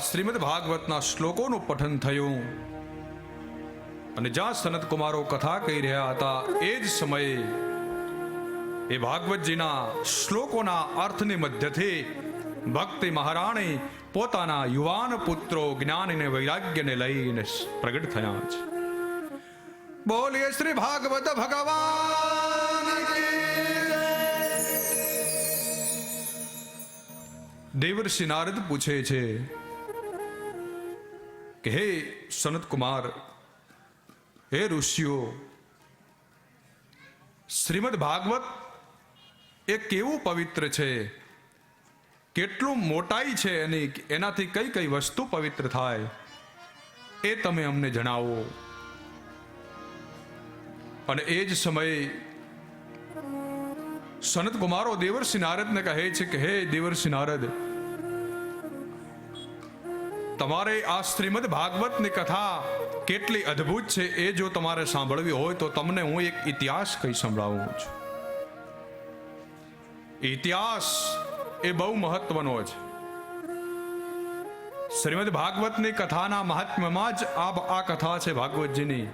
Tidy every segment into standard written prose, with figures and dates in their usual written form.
શ્રીમદ ભાગવતના શ્લોકોનું પઠન થયું અને જ્યાં સનત કુમારો કથા કહી રહ્યા હતા એ જ સમયે એ ભાગવતજીના શ્લોકોના અર્થની મધ્યથી ભક્તિ મહારાણી પોતાના યુવાન પુત્રો જ્ઞાન અને વૈરાગ્યને લઈને પ્રગટ થયા છે. બોલીએ શ્રી ભાગવત ભગવાન કી. દેવર્ષિ નારદ પૂછે છે કે હે સનત કુમાર, હે ઋષિઓ, શ્રીમદ ભાગવત એ કેવું પવિત્ર છે, કેટલું મોટાઈ છે એની, એનાથી કઈ કઈ વસ્તુ પવિત્ર થાય એ તમે અમને જણાવો. અને એ જ સમયે સનત કુમારો દેવર્ષિ નારદને કહે છે કે હે દેવર્ષિ નારદ, તમારે આ શ્રીમદ ભાગવતની કથા કેટલી અદ્ભુત છે એ જો તમારે સાંભળવી હોય તો તમને હું એક ઇતિહાસ કહી સંભળાવું છું. ઇતિહાસ એ બહુ મહત્વનો છે. શ્રીમદ ભાગવતની કથાના મહાત્મ્યમાં જ આ કથા છે ભાગવતજીની.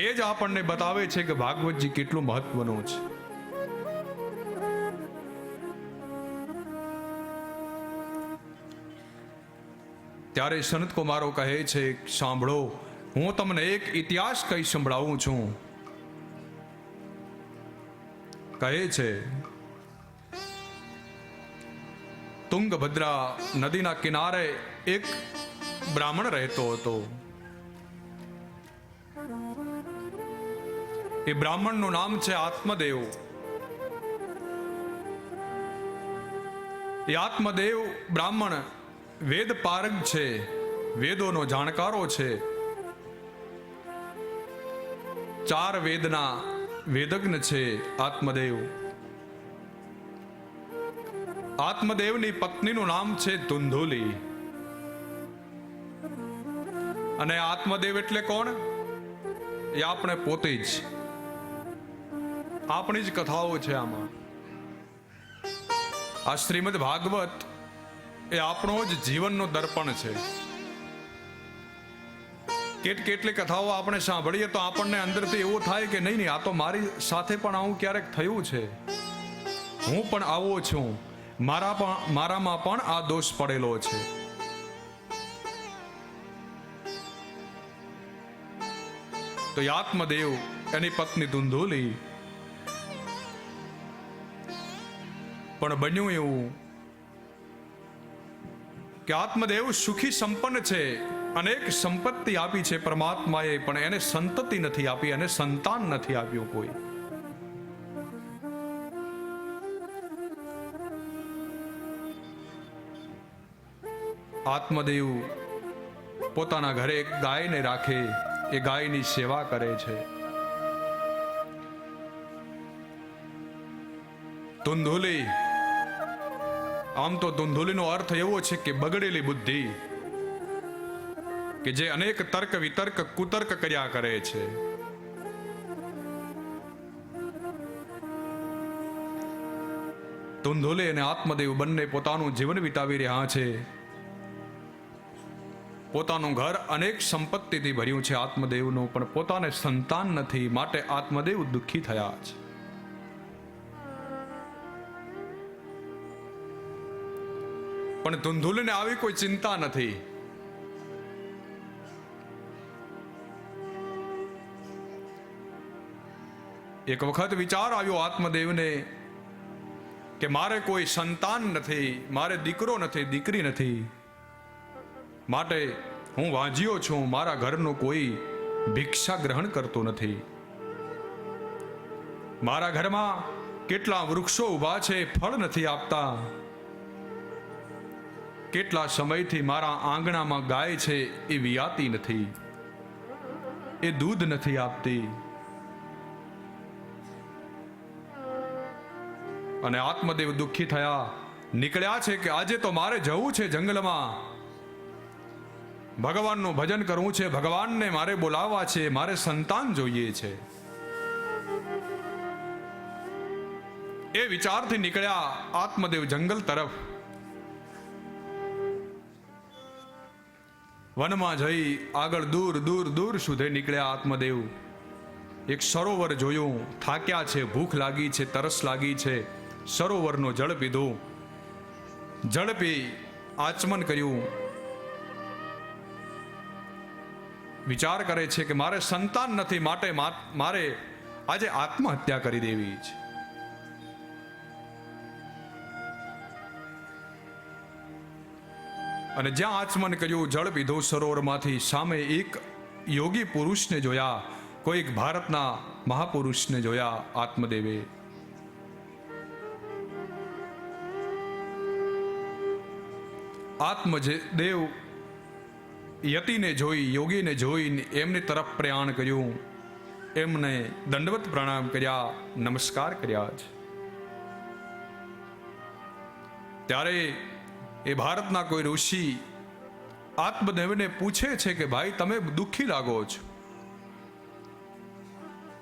એ જ આપણને બતાવે છે કે ભાગવતજી કેટલું મહત્વનું છે. ત્યારે સનત કુમારો કહે છે, સાંભળો, હું તમને એક ઇતિહાસ કહી સંભળાવું છું. કહે છે, તુંગભદ્રા નદીના કિનારે એક બ્રાહ્મણ રહેતો હતો. એ બ્રાહ્મણનું નામ છે આત્મદેવ. એ આત્મદેવ બ્રાહ્મણ વેદ પારંગ છે, વેદોનો જાણકારો છે. 4 વેદના વેદજ્ઞ છે આત્મદેવ. આત્મદેવની પત્નીનું નામ છે ધુંધુલી. અને આત્મદેવ એટલે કોણ? એ આપણે પોતે જ. આપણી જ કથાઓ છે આમાં. આ શ્રીમદ ભાગવત એ આપણો જ જીવનનો દર્પણ છે. કેટલી કથાઓ આપણે સાંભળીએ તો આપણને અંદરથી એવું થાય કે નહીં, આ તો મારી સાથે પણ આવું ક્યારેક થયું છે. હું પણ આવો છું, મારામાં પણ આ દોષ પડેલો છે. તો આત્મદેવ, એની પત્ની ધુંધુલી. પણ બન્યું એવું કે આત્મદેવ સુખી સંપન્ન છે, અનેક સંપત્તિ આપી છે પરમાત્માએ, પણ એને સંતતિ નથી આપી, અને સંતાન નથી આપ્યું કોઈ. આત્મદેવ પોતાના ઘરે એક ગાયને રાખે, એ ગાયની સેવા કરે છે. ધુંધુલી, આમ તો ધુંધુલીનો અર્થ એવો છે કે બગડેલી બુદ્ધિ, કે જે અનેક તર્ક વિતર્ક કુતર્ક કર્યા કરે છે. ધુંધુલી અને આત્મદેવ બંને પોતાનું જીવન વિતાવી રહ્યા છે. પોતાનું ઘર અનેક સંપત્તિથી ભર્યું છે આત્મદેવનું, પણ પોતાને સંતાન નથી, માટે આત્મદેવ દુઃખી થયા છે. પણ ધુંધુલીને આવી કોઈ ચિંતા નથી. એક વખત વિચાર આવ્યો આત્મદેવને કે મારે કોઈ સંતાન નથી, મારે દીકરો નથી, દીકરી નથી, માટે હું વાંજ્યો છું. મારા ઘરનું કોઈ ભિક્ષા ગ્રહણ કરતો નથી. મારા ઘરમાં કેટલા વૃક્ષો ઊભા છે, ફળ નથી આપતા. કેટલા સમયથી મારા આંગણામાં ગાય છે, એ વિયાતી નથી, એ દૂધ નથી આપતી. અને આત્મદેવ દુઃખી થયા, નીકળ્યા છે કે આજે તો મારે જવું છે જંગલમાં, ભગવાનનું ભજન કરવું છે, ભગવાનને મારે બોલાવવા છે, મારે સંતાન જોઈએ છે. એ વિચારથી નીકળ્યા આત્મદેવ જંગલ તરફ. વનમાં જઈ આગળ દૂર દૂર દૂર સુધી નીકળ્યા આત્મદેવ. એક સરોવર જોયું, થાક્યા છે, ભૂખ લાગી છે, તરસ લાગી છે. સરોવરનો જળ પીધો, જળ પી આચમન કર્યું. વિચાર કરે છે કે મારે સંતાન નથી, માટે મારે આજે આત્મહત્યા કરી દેવી છે. અને જ્યાં આચમન કર્યું, જળ પીધો સરોવરમાંથી, સામે એક યોગી પુરુષને જોયા. કોઈક ભારતના મહાપુરુષને જોયા આત્મદેવે. આત્મદેવ યતિને જોઈ, યોગીને જોઈને એમની તરફ પ્રયાણ કર્યું, એમને દંડવત પ્રણામ કર્યા, નમસ્કાર કર્યા છે. ત્યારે એ ભારતના કોઈ ઋષિ આત્મદેવને પૂછે છે કે ભાઈ તમે દુઃખી લાગો છો,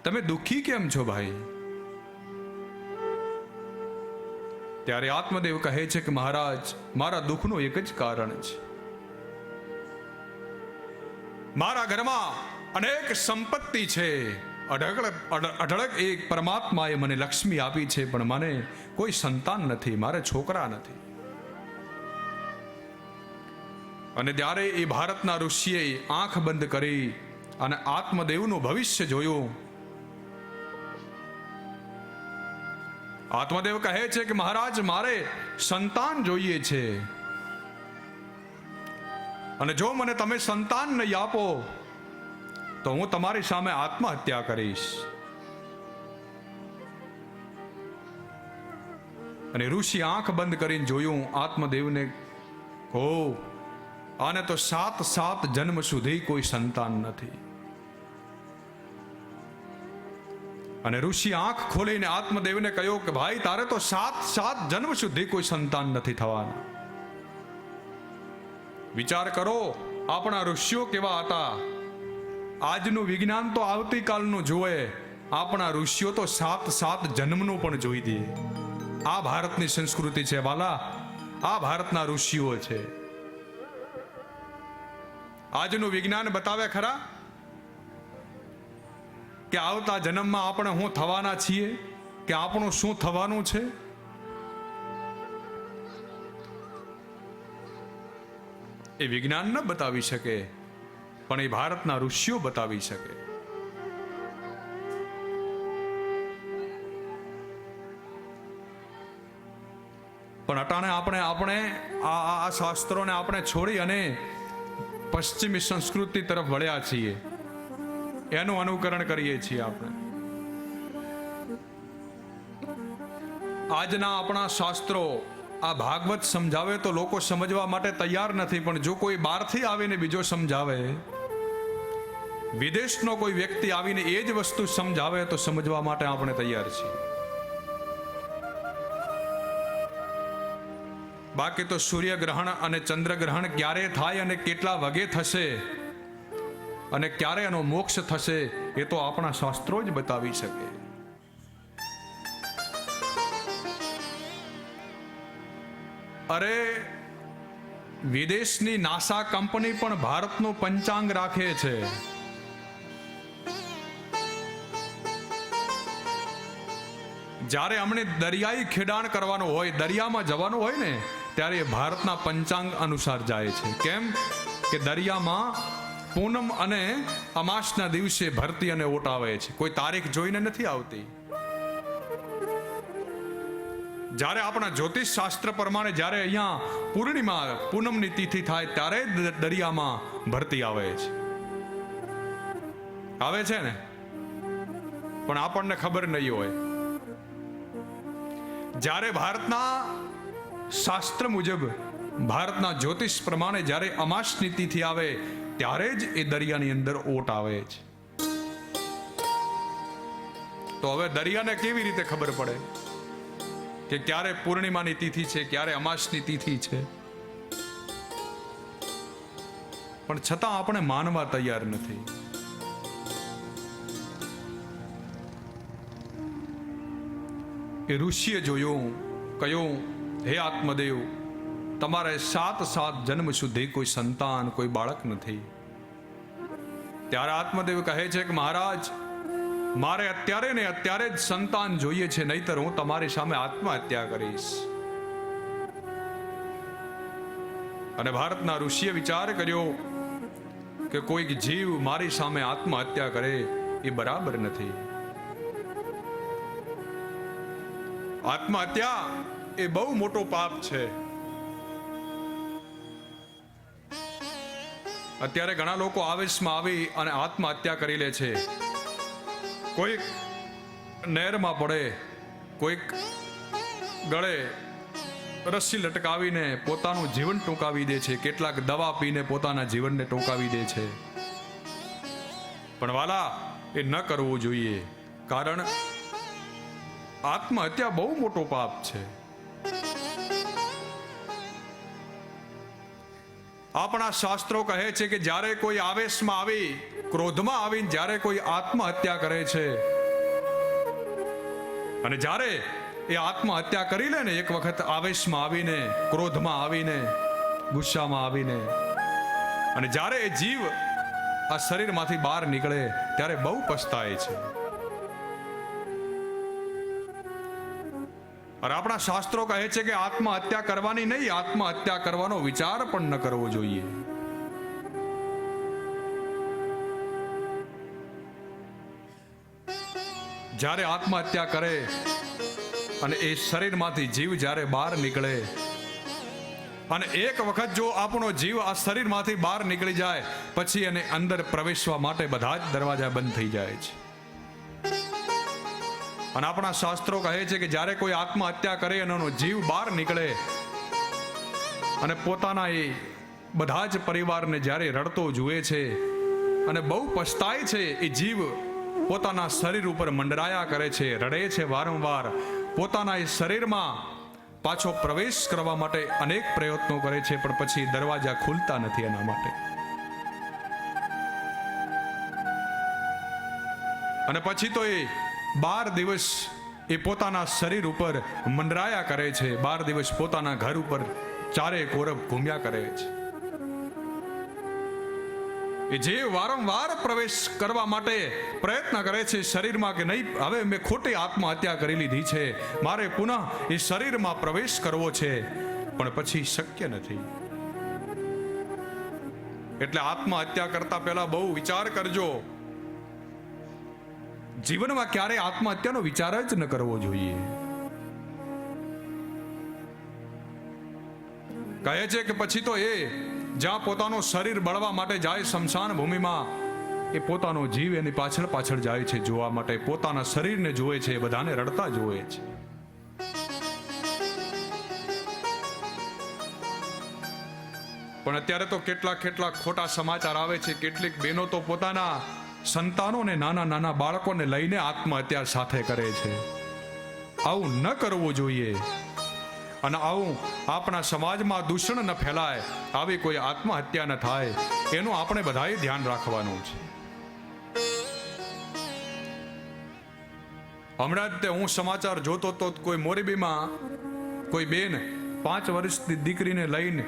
તમે દુઃખી કેમ છો ભાઈ? ત્યારે આત્મદેવ કહે છે કે મહારાજ, મારા દુઃખનું એક જ કારણ છે. મારા ઘરમાં અનેક સંપત્તિ છે, અઢળક એક પરમાત્માએ મને લક્ષ્મી આપી છે, પણ મને કોઈ સંતાન નથી, મારે છોકરા નથી. અને ત્યારે એ ભારતના ઋષિએ આંખ બંધ કરી અને આત્મદેવનું ભવિષ્ય જોયું. આત્મદેવ કહે છે કે મહારાજ, મારે સંતાન જોઈએ છે, અને જો મને તમે સંતાન નહીં આપો તો હું તમારી સામે આત્મહત્યા કરીશ. અને ઋષિ આંખ બંધ કરીને જોયું આત્મદેવને, હો આને તો 7 જન્મ સુધી કોઈ સંતાન નથી. અને ઋષિ આંખ ખોલીને આત્મદેવને કહ્યું કે ભાઈ તારે તો 7 જન્મ સુધી કોઈ સંતાન નથી થવાના. વિચાર કરો આપણા ઋષિઓ કેવા હતા. આજનું વિજ્ઞાન તો આવતીકાલનું જોવે, આપણા ઋષિઓ તો 7 જન્મનું પણ જોઈ દે. આ ભારતની સંસ્કૃતિ છે વાલા, આ ભારતના ઋષિઓ છે. આજનું વિજ્ઞાન બતાવે ખરા કે આવતા જન્મમાં આપણે શું થવાના છીએ, કે આપણું શું થવાનું છે? એ વિજ્ઞાન ન બતાવી શકે, પણ એ ભારતના ઋષિઓ બતાવી શકે. પણ અટાણે આપણે આ શાસ્ત્રોને આપણે છોડી અને પશ્ચિમી સંસ્કૃતિ તરફ વળ્યા છીએ, એનું અનુકરણ કરીએ છીએ આપણે. આજના આપણા શાસ્ત્રો આ ભાગવત સમજાવે તો લોકો સમજવા માટે તૈયાર નથી, પણ જો કોઈ બહારથી આવીને બીજો સમજાવે, વિદેશનો કોઈ વ્યક્તિ આવીને એ જ વસ્તુ સમજાવે તો સમજવા માટે આપણે તૈયાર છીએ. બાકી તો સૂર્યગ્રહણ અને ચંદ્રગ્રહણ ક્યારે થાય અને કેટલા વાગે થશે અને ક્યારે એનો મોક્ષ થશે, એ તો આપણા શાસ્ત્રો જ બતાવી શકે. અરે વિદેશની નાસા કંપની પણ ભારતનું પંચાંગ રાખે છે. જ્યારે અમને દરિયાઈ ખેડાણ કરવાનું હોય, દરિયામાં જવાનું હોય ને, ત્યારે ભારતના પંચાંગ અનુસાર જાય છે. કેમ કે દરિયામાં પૂનમ અને અમાસના દિવસે ભરતી અને ઓટ આવે છે, કોઈ તારીખ જોઈને નથી આવતી. જ્યારે આપણા જ્યોતિષ શાસ્ત્ર પ્રમાણે જ્યારે અહીંયા પૂર્ણિમા પૂનમની તિથિ થાય ત્યારે દરિયામાં ભરતી આવે છે. આવે છે ને, પણ આપણને ખબર નહીં હોય. જ્યારે ભારતના શાસ્ત્ર મુજબ, ભારતના જ્યોતિષ પ્રમાણે જ્યારે અમાસની તિથિ આવે ત્યારે જ એ દરિયાની અંદર ઓટ આવે છે. તો હવે દરિયાને કેવી રીતે ખબર પડે કે ક્યારે પૂર્ણિમાની તિથિ છે, ક્યારે અમાસની તિથિ છે? પણ છતાં આપણે માનવા તૈયાર નથી. એ ઋષિએ જોયું, કહ્યું હે આત્મદેવ, તમારે 7 જન્મ સુધી કોઈ સંતાન, કોઈ બાળક નથી. ત્યારે આત્મદેવ કહે છે કે મહારાજ, મારે અત્યારે ને અત્યારે જ સંતાન જોઈએ છે, નહીતર હું તમારી સામે આત્મહત્યા કરીશ. અને ભારતના ઋષિએ વિચાર કર્યો કે કોઈક જીવ મારી સામે આત્મહત્યા કરે એ બરાબર નથી. આત્મહત્યા એ બહુ મોટો પાપ છે. અત્યારે ઘણા લોકો આવેશમાં આવી અને આત્મહત્યા કરી લે છે. કોઈક નહેરમાં પડે, કોઈક ગળે રસ્સી લટકાવીને પોતાનું જીવન ટૂંકાવી દે છે, કેટલાક દવા પીને પોતાના જીવનને ટૂંકાવી દે છે. પણ વાલા, એ ન કરવું જોઈએ, કારણ આત્મહત્યા બહુ મોટો પાપ છે. આપણા શાસ્ત્રો કહે છે કે જ્યારે કોઈ આવેશમાં આવી, ક્રોધમાં આવીને જ્યારે કોઈ આત્મહત્યા કરે છે, અને જ્યારે એ આત્મહત્યા કરી લે ને, એક વખત આવેશમાં આવીને, ક્રોધમાં આવીને, ગુસ્સામાં આવીને, અને જ્યારે એ જીવ આ શરીરમાંથી બહાર નીકળે ત્યારે બહુ પછતાય છે. અને આપણા શાસ્ત્રો કહે છે કે આત્મહત્યા કરવાની નહીં, આત્મહત્યા કરવાનો વિચાર પણ ન કરવો જોઈએ. જ્યારે આત્મહત્યા કરે અને એ શરીરમાંથી જીવ જ્યારે બહાર નીકળે, અને એક વખત જો આપણો જીવ આ શરીરમાંથી બહાર નીકળી જાય, પછી એને અંદર પ્રવેશવા માટે બધા જ દરવાજા બંધ થઈ જાય છે. અને આપણા શાસ્ત્રો કહે છે કે જ્યારે કોઈ આત્મહત્યા કરે અને એનો જીવ બહાર નીકળે અને પોતાના એ બધા જ પરિવારને જ્યારે રડતો જુએ છે અને બહુ પછતાય છે, એ જીવ પોતાના શરીર ઉપર મંડરાયા કરે છે, રડે છે વારંવાર, પોતાના એ શરીરમાં પાછો પ્રવેશ કરવા માટે અનેક પ્રયત્નો કરે છે, પણ પછી દરવાજા ખુલતા નથી એના માટે. અને પછી તો એ 12 દિવસ એ પોતાના શરીર ઉપર મંડરાયા કરે છે, 12 દિવસ પોતાના ઘર ઉપર ચારે કોરબ ઘૂમ્યા કરે છે. એ જે વારંવાર પ્રવેશ કરવા માટે પ્રયત્ન કરે છે શરીરમાં, કે નહીં, હવે મેં ખોટી આત્મહત્યા કરી લીધી છે, મારે પુનઃ એ શરીરમાં પ્રવેશ કરવો છે, પણ પછી શક્ય નથી. એટલે આત્મહત્યા કરતા પહેલા બહુ વિચાર કરજો. જીવનમાં ક્યારે આત્મહત્યાનો વિચાર જ ન કરવો જોઈએ. કહે છે કે પછી તો એ જ્યાં પોતાનું શરીર બળવા માટે જાય શમશાન ભૂમિમાં, એ પોતાનો જીવ એની પાછળ પાછળ જાય છે જોવા માટે, પોતાના શરીરને જોવે છે, બધાને રડતા જોવે છે. પણ અત્યારે તો કેટલા ખોટા સમાચાર આવે છે. કેટલીક બહેનો તો પોતાના સંતાનોને, નાના નાના બાળકોને લઈને આત્મહત્યા સાથે કરે છે. આવું ન કરવું જોઈએ. અને આવું આપણા સમાજમાં દૂષણ ન ફેલાય, આવી કોઈ આત્મહત્યા ન થાય, એનું આપણે બધાએ ધ્યાન રાખવાનું છે. હમણાં જ હું સમાચાર જોતો તો, કોઈ મોરબીમાં કોઈ બેન 5 વર્ષની દીકરીને લઈને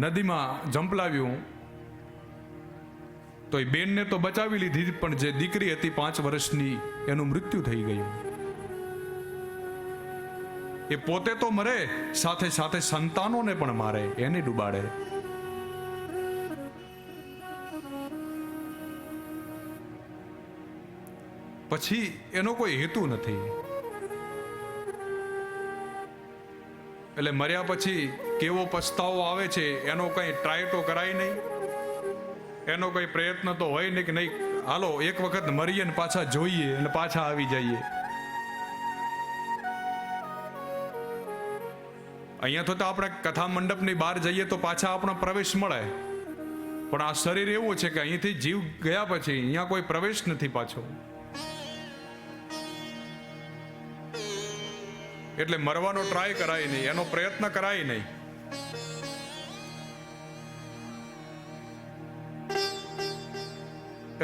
નદીમાં ઝંપલાવ્યું, તો એ બેનને તો બચાવી લીધી, પણ જે દીકરી હતી 5 વર્ષની, એનું મૃત્યુ થઈ ગયું. એ પોતે તો મરે, સાથે સાથે સંતાનોને પણ મારે, એને ડૂબાડે. પછી એનો કોઈ હેતુ નથી. એટલે મર્યા પછી કેવો પસ્તાવો આવે છે, એનો કઈ ટ્રાય તો કરાય નહીં, એનો કઈ પ્રયત્ન તો હોય નહીં કે નહીં, હાલો એક વખત મરીએ ને પાછા જોઈએ અને પાછા આવી જઈએ. અહીંયા તો આપણે કથા મંડપની બહાર જઈએ તો પાછા આપણો પ્રવેશ મળે, પણ આ શરીર એવું છે કે અહીંથી જીવ ગયા પછી અહીંયા કોઈ પ્રવેશ નથી પાછો. એટલે મરવાનો ટ્રાય કરાય નહીં, એનો પ્રયત્ન કરાય નહીં.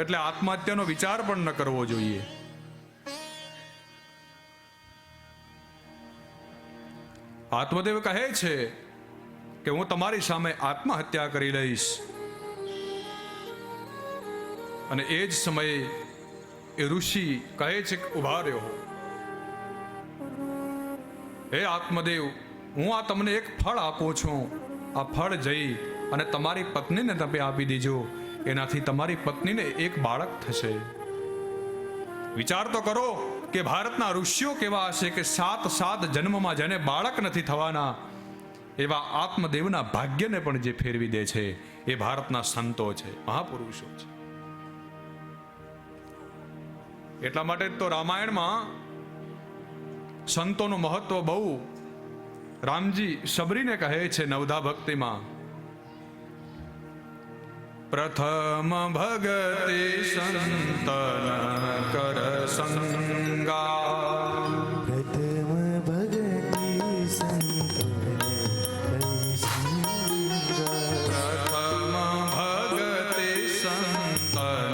એટલે આત્મહત્યાનો વિચાર પણ ન કરવો જોઈએ. આત્મદેવ કહે છે કે હું તમારી સામે આત્મહત્યા કરી લઈશ. અને એ જ સમયે એ ઋષિ કહે છે કે ઉભા રહ્યો, હે આત્મદેવ, હું આ તમને એક ફળ આપું છું, આ ફળ જઈ અને તમારી પત્નીને તમે આપી દીજો, એનાથી તમારી પત્નીને એક બાળક થશે. વિચાર તો કરો કે ભારતના ઋષિઓ કેવા હશે કે 7 જન્મમાં જેને બાળક નથી થવાના, એવા આત્મદેવના ભાગ્યને પણ જે ફેરવી દે છે એ ભારતના સંતો છે, મહાપુરુષો છે. એટલા માટે તો રામાયણમાં સંતોનું મહત્વ બહુ રામજી સબરીને કહે છે નવધા ભક્તિમાં, પ્રથમ ભગતિ સંતન કર સંગા, પ્રથમ ભગતિ સંતન કર સંગા, પ્રથમ ભગતિ સંતન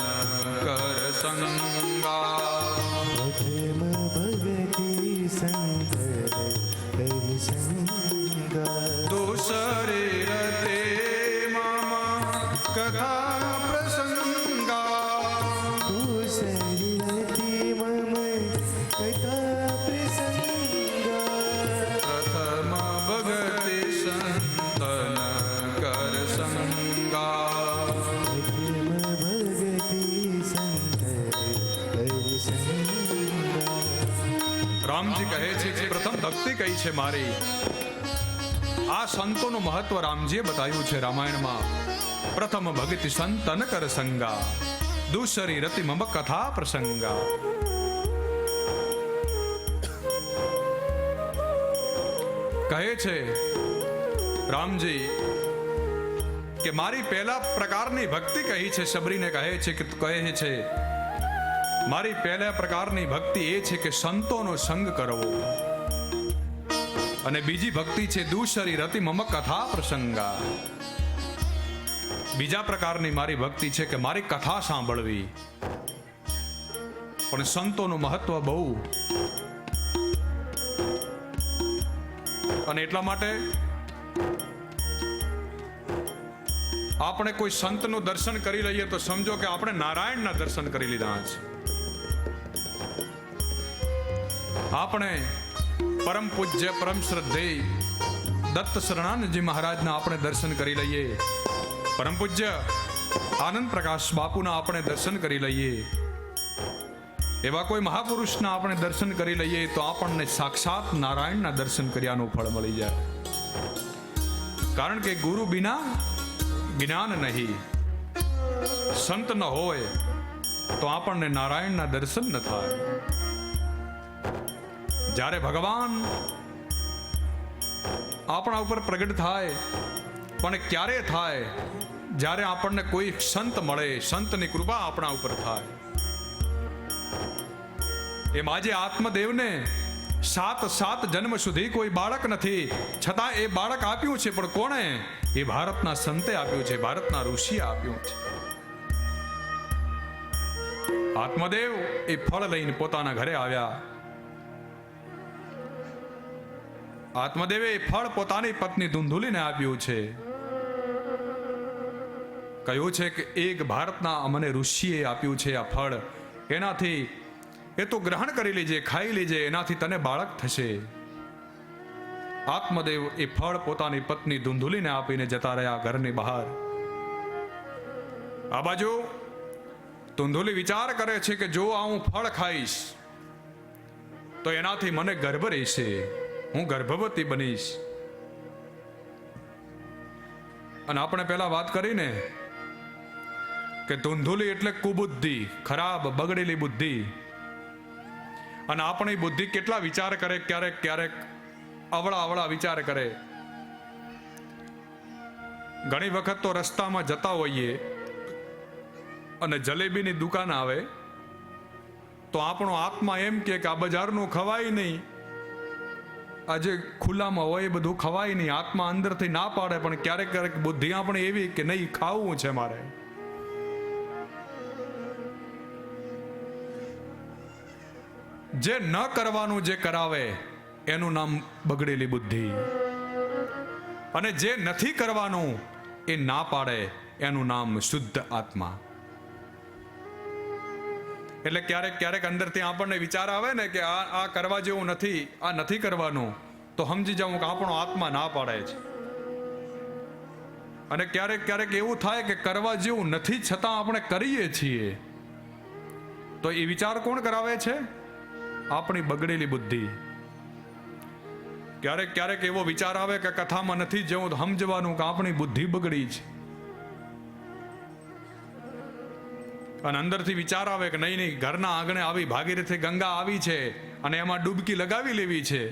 કર સંગા, પ્રથમ ભગતિ સંતન કર સંગા, દૂસરી રતે મમ કથા પ્રસંગા, દૂસરી મમ કથા પ્રસંગા, પ્રથમ ભગતિ સંતન કર સંગા. પ્રથમ ભગતિ સંતન કર સંગા. રામજી કહે છે કે પ્રથમ ભક્તિ કઈ છે મારી. આ સંતોનું મહત્વ રામજીએ બતાવ્યું છે રામાયણમાં. પ્રથમ ભક્તિ સંતન કર સંગા, દૂસરી રતિ મમ કથા પ્રસંગા. કહે છે રામજી કે મારી પહેલા પ્રકારની ભક્તિ કહી છે. સબરીને કહે છે કે કહે છે મારી પહેલા પ્રકારની ભક્તિ એ છે કે સંતોનો સંગ કરવો, અને બીજી ભક્તિ છે દૂસરી રતિ મમ કથા પ્રસંગા. બીજા પ્રકારની મારી ભક્તિ છે કે મારી કથા સાંભળવી. પણ સંતોનું મહત્વ બહુ, અને એટલા માટે આપણે કોઈ સંતનું દર્શન કરી લઈએ તો સમજો કે આપણે નારાયણના દર્શન કરી લીધા છે. આપણે પરમ પૂજ્ય પરમ શ્રદ્ધેય દત્ત શરણાનંદજી મહારાજના આપણે દર્શન કરી લઈએ, પરમ પૂજ્ય આનંદ પ્રકાશ બાપુના આપણે દર્શન કરી લઈએ, એવા કોઈ મહાપુરુષના આપણે દર્શન કરી લઈએ તો આપણને સાક્ષાત નારાયણના દર્શન કર્યાનું ફળ મળી જાય. કારણ કે ગુરુ બિના જ્ઞાન નહીં, સંત ન હોય તો આપણને નારાયણના દર્શન ન થાય. જ્યારે ભગવાન આપણા ઉપર પ્રગટ થાય પણ ક્યારે થાય? જ્યારે આપણને કોઈ સંત મળે, સંતની કૃપા આપણા ઉપર થાય. એમ આજે આત્મદેવને 7 જન્મ સુધી કોઈ બાળક નથી, છતાં એ બાળક આપ્યું છે. પણ કોણે? એ ભારતના સંતે આપ્યું છે, ભારતના ઋષિએ આપ્યું છે. આત્મદેવ એ ફળ લઈને પોતાના ઘરે આવ્યા. આત્મદેવે ફળ પોતાની પત્ની ધુંધુલીને આપ્યું છે. કહ્યું છે કે એક ભારતના અમને ઋષિએ આપ્યું છે આ ફળ, એનાથી એ તો ગ્રહણ કરી લેજે, ખાઈ લેજે, એનાથી તને બાળક થશે. આત્મદેવ એ ફળ પોતાની પત્ની ધુંધુલીને આપીને જતા રહ્યા ઘરની બહાર. આ બાજુ ધુંધુલી વિચાર કરે છે કે જો આ હું ફળ ખાઈશ તો એનાથી મને ગર્ભ રહેશે, હું ગર્ભવતી બનીશ. અને આપણે પહેલા વાત કરીને કે ધુંધુલી એટલે કુબુદ્ધિ, ખરાબ બગડેલી બુદ્ધિ. અને આપણી બુદ્ધિ કેટલા વિચાર કરે, ક્યારેક ક્યારેક અવળા વિચાર કરે. ઘણી વખત તો રસ્તામાં જતા હોઈએ અને જલેબીની દુકાન આવે તો આપણો આત્મા એમ કે આ બજારનું ખવાય નહીં, આજે ખુલ્લામાં હોય એ બધું ખવાય નહીં. આત્મા અંદરથી ના પાડે, પણ ક્યારેક ક્યારેક બુદ્ધિ આપણે એવી કે નહીં, ખાવું છે મારે. જે ન કરવાનું જે કરાવે એનું નામ બગડેલી બુદ્ધિ, અને જે નથી કરવાનું એ ના પાડે એનું નામ શુદ્ધ આત્મા. એટલે ક્યારેક ક્યારેક અંદરથી આપણને વિચાર આવે ને કે આ કરવા જેવું નથી, આ નથી કરવાનું, તો સમજી જાઉં કે આપણો આત્મા ના પાડે છે. અને ક્યારેક ક્યારેક એવું થાય કે કરવા જેવું નથી છતાં આપણે કરીએ છીએ, તો એ વિચાર કોણ કરાવે છે? આપણી બગડેલી બુદ્ધિ. ક્યારેક ક્યારેક એવો વિચાર આવે કે કથામાં નથી જવું, સમજવાનું કે આપણી બુદ્ધિ બગડી છે. અને અંદરથી વિચાર આવે કે નહીં નહીં, ઘરના આંગણે આવી ભાગીરથી ગંગા આવી છે અને એમાં ડૂબકી લગાવી લેવી છે.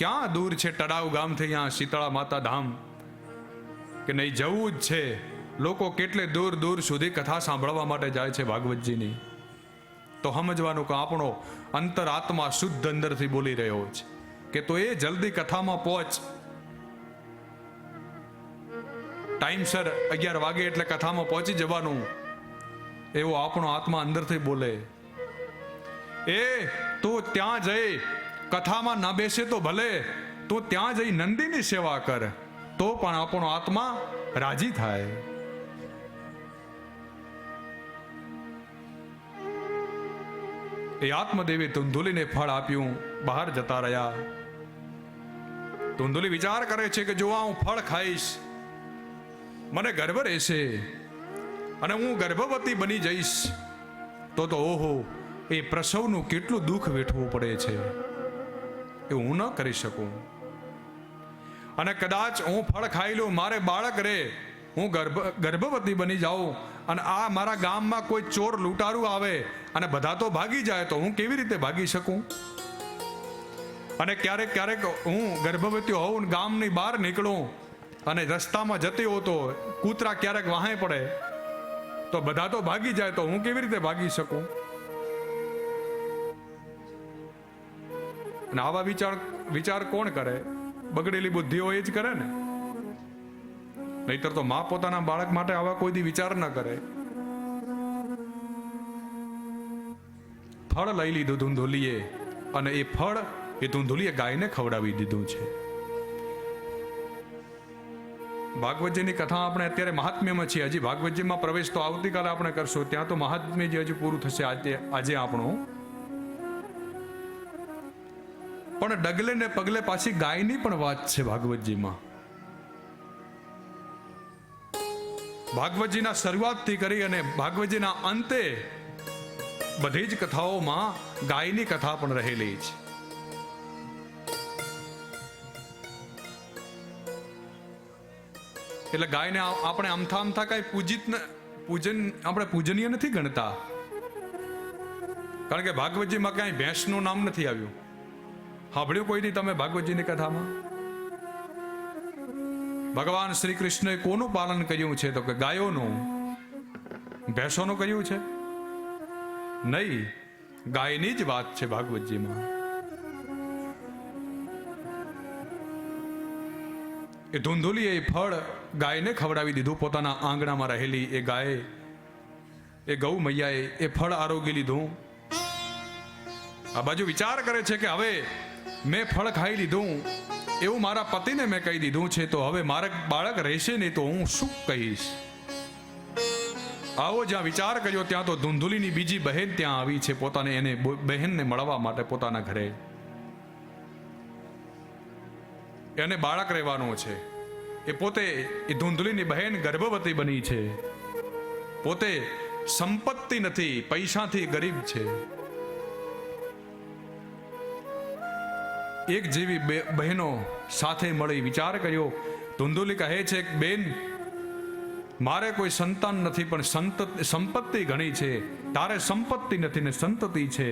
ક્યાં દૂર છે તળાવ ગામથી અહીંયા શીતળા માતા ધામ, કે નહીં જવું જ છે. લોકો કેટલે દૂર દૂર સુધી કથા સાંભળવા માટે જાય છે ભાગવતજીની. તો સમજવાનું કે આપણો અંતરાત્મા શુદ્ધ અંદરથી બોલી રહ્યો છે કે તો એ જલ્દી કથામાં પહોંચ. ટાઈમસર 11 વાગે એટલે કથામાં પહોંચી જવાનું, એવો આપણો આત્મા અંદરથી બોલે. એ તું ત્યાં જઈ કથામાં ના બેસે તો ભલે, તું ત્યાં જઈ નંદીની સેવા કર, તો પણ આપણો આત્મા રાજી થાય. એ આત્મદેવે ધુંધુલીને ફળ આપ્યું, બહાર જતા રહ્યા. ધુંધુલી વિચાર કરે છે કે જો હું ફળ ખાઈશ મને ગર્ભ રહેશે અને હું ગર્ભવતી બની જઈશ તો ઓહો, એ પ્રસવનું કેટલું દુઃખ વેઠવું પડે છે, એ હું ન કરી શકું. અને કદાચ હું ફળ ખાઈ લઉં, મારે બાળક રહે, હું ગર્ભવતી બની જાઉં અને આ મારા ગામમાં કોઈ ચોર લૂંટારું આવે અને બધા તો ભાગી જાય તો હું કેવી રીતે ભાગી શકું? અને ક્યારેક ક્યારેક હું ગર્ભવતી હોઉં, ગામની બહાર નીકળું અને રસ્તામાં જતી હોઉં તો કૂતરા ક્યારેક વાહે પડે તો બધા તો ભાગી જાય તો હું કેવી રીતે ભાગી શકું? અને આવા વિચાર કોણ કરે? બગડેલી બુદ્ધિઓ એ જ કરે ને. નહીતર તો મા પોતાના બાળક માટે આવા કોઈ દી વિચાર ન કરે. ફળ લઈ લીધું ધુંધુલીએ અને એ ફળ એ ધુંધુલીએ ગાયને ખવડાવી દીધું છે. ભાગવતજીની કથા આપણે અત્યારે મહાત્મ્યમાં છીએ, હજી ભાગવતજીમાં પ્રવેશ તો આવતીકાલે આપણે કરશું, ત્યાં તો મહાત્મ્ય જે હજી પૂરું થશે આજે આપણું. પણ ડગલે ને પગલે પાછી ગાયની પણ વાત છે ભાગવતજીમાં. ભાગવતજીના શરૂઆતથી કરી અને ભાગવતજીના અંતે બધી જ કથાઓમાં ગાયની કથા પણ રહેલી છે. એટલે ગાયને આપણે આમથા કઈ આપણે પૂજનીય નથી ગણતા, કારણ કે ભાગવતજીમાં ક્યાંય ભેંસનું નામ નથી આવ્યું. સાંભળ્યું કોઈ નહીં તમે ભાગવતજીની કથામાં? ભગવાન શ્રી કૃષ્ણએ કોનું પાલન કર્યું છે તો કે ગાયોનું. ભેંસોનું કર્યું છે નહીં, ગાયની જ વાત છે ભાગવતજીમાં. એ ધુંધુલીએ ફળ ગાયને ખવડાવી દીધું. પોતાના આંગણામાં રહેલી એ ગાય, એ ગૌ મૈયાએ એ ફળ આરોગી લીધું. આ બાજુ વિચાર કરે છે કે હવે મેં ફળ ખાઈ લીધું, એવું મારા પતિને મેં કહી દીધું છે, તો હવે મારા બાળક રહેશે નહીં તો હું શું કહીશ? આવો જ્યાં વિચાર કર્યો ત્યાં તો ધુંધુલીની બીજી બહેન ત્યાં આવી છે, પોતાને એને બહેનને મળવા માટે પોતાના ઘરે. એને બાળક રહેવાનું છે. એ પોતે એ ધુંધુલીની બહેન ગર્ભવતી બની છે, પોતે સંપત્તિ નથી, પૈસાથી ગરીબ છે. એક જેવી બહેનો સાથે મળી વિચાર કર્યો. ધુંધુલી કહે છે કે બેન, મારે કોઈ સંતાન નથી પણ સંપત્તિ ઘણી છે, તારે સંપત્તિ નથી ને સંતતિ છે,